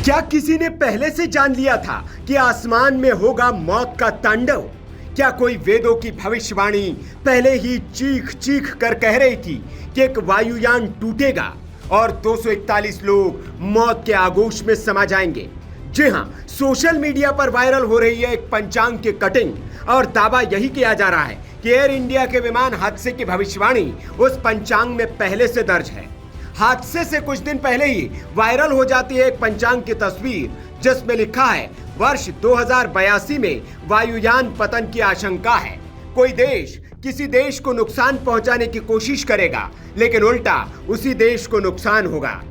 क्या किसी ने पहले से जान लिया था कि आसमान में होगा मौत का तांडव? क्या कोई वेदों की भविष्यवाणी पहले ही चीख चीख कर कह रही थी कि एक वायुयान टूटेगा और 241 लोग मौत के आगोश में समा जाएंगे? जी हां, सोशल मीडिया पर वायरल हो रही है एक पंचांग की कटिंग और दावा यही किया जा रहा है कि एयर इंडिया के विमान हादसे की भविष्यवाणी उस पंचांग में पहले से दर्ज है। हादसे से कुछ दिन पहले ही वायरल हो जाती है एक पंचांग की तस्वीर जिसमें लिखा है वर्ष 2082 में वायुयान पतन की आशंका है। कोई देश किसी देश को नुकसान पहुंचाने की कोशिश करेगा लेकिन उल्टा उसी देश को नुकसान होगा।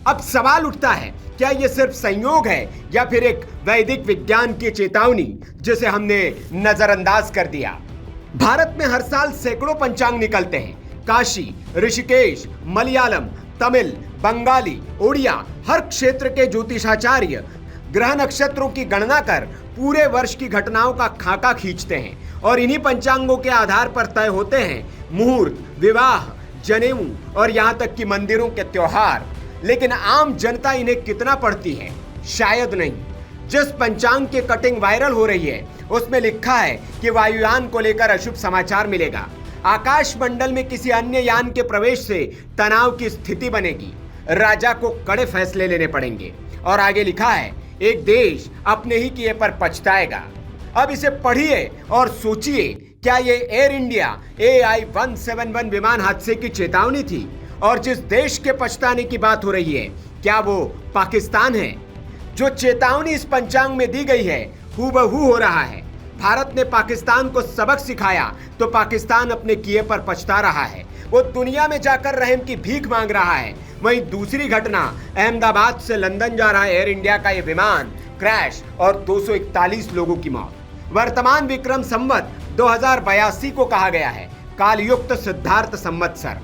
अब सवाल उठता है, क्या यह सिर्फ संयोग है या फिर एक वैदिक विज्ञान की चेतावनी जिसे हमने नजरअंदाज कर दिया? भारत में हर साल सैकड़ों पंचांग निकलते हैं। काशी, ऋषिकेश, मलयालम, तमिल, बंगाली, उड़िया, हर क्षेत्र के ज्योतिषाचार्य ग्रह नक्षत्रों की गणना कर पूरे वर्ष की घटनाओं का खाका खींचते हैं और इन्हीं पंचांगों के आधार पर तय होते हैं मुहूर्त, विवाह, जनेऊ और यहाँ तक कि मंदिरों के त्योहार। लेकिन आम जनता इन्हें कितना पढ़ती है? शायद नहीं। जिस पंचांग की कटिंग वायरल हो रही है उसमें लिखा है कि वायुयान को लेकर अशुभ समाचार मिलेगा। आकाश मंडल में किसी अन्य यान के प्रवेश से तनाव की स्थिति बनेगी। राजा को कड़े फैसले लेने पड़ेंगे। और आगे लिखा है एक देश अपने ही किए पर पछताएगा। अब इसे पढ़िए और सोचिए, क्या ये एयर इंडिया AI-171 विमान हादसे की चेतावनी थी? और जिस देश के पछताने की बात हो रही है, क्या वो पाकिस्तान है? जो चेतावनी इस पंचांग में दी गई है हूबहू हो रहा है। भारत ने पाकिस्तान को सबक सिखाया तो पाकिस्तान अपने किए पर पछता रहा है। वो दुनिया में जाकर रहम की भीख मांग रहा है। वहीं दूसरी घटना, अहमदाबाद से लंदन जा रहा है एयर इंडिया का ये विमान क्रैश और 241 लोगों की मौत। वर्तमान विक्रम संवत 2082 को कहा गया है कालयुक्त सिद्धार्थ संवत्सर,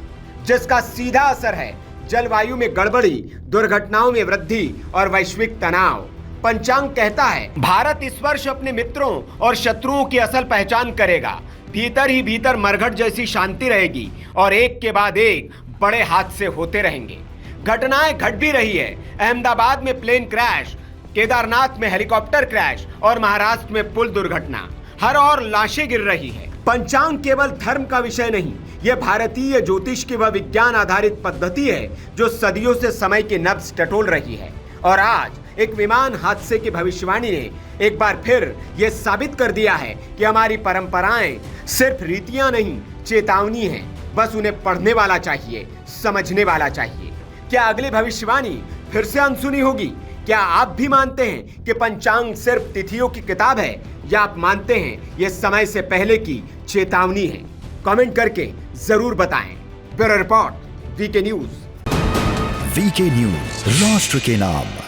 जिसका सीधा असर है जलवायु में गड़बड़ी, दुर्घटनाओं में वृद्धि और वैश्विक तनाव। पंचांग कहता है भारत इस वर्ष अपने मित्रों और शत्रुओं की असल पहचान करेगा। भीतर ही भीतर मरघट जैसी शांति रहेगी और एक के बाद एक बड़े हादसे होते रहेंगे। घटनाएं घट भी रही है। अहमदाबाद में प्लेन क्रैश, केदारनाथ में हेलीकॉप्टर क्रैश और महाराष्ट्र में पुल दुर्घटना। हर ओर लाशें गिर रही है। पंचांग केवल धर्म का विषय नहीं, यह भारतीय ज्योतिष की वह विज्ञान आधारित पद्धति है जो सदियों से समय की नब्ज टटोल रही है। और आज एक विमान हादसे की भविष्यवाणी ने एक बार फिर यह साबित कर दिया है कि हमारी परंपराएं सिर्फ रीतियां नहीं, चेतावनी हैं। बस उन्हें पढ़ने वाला चाहिए, समझने वाला चाहिए। क्या अगली भविष्यवाणी फिर से अनसुनी होगी? क्या आप भी मानते हैं कि पंचांग सिर्फ तिथियों की किताब है, या आप मानते हैं यह समय से पहले की चेतावनी है? कमेंट करके जरूर बताएं। Bureau report, VK news. VK news, राष्ट्र के नाम।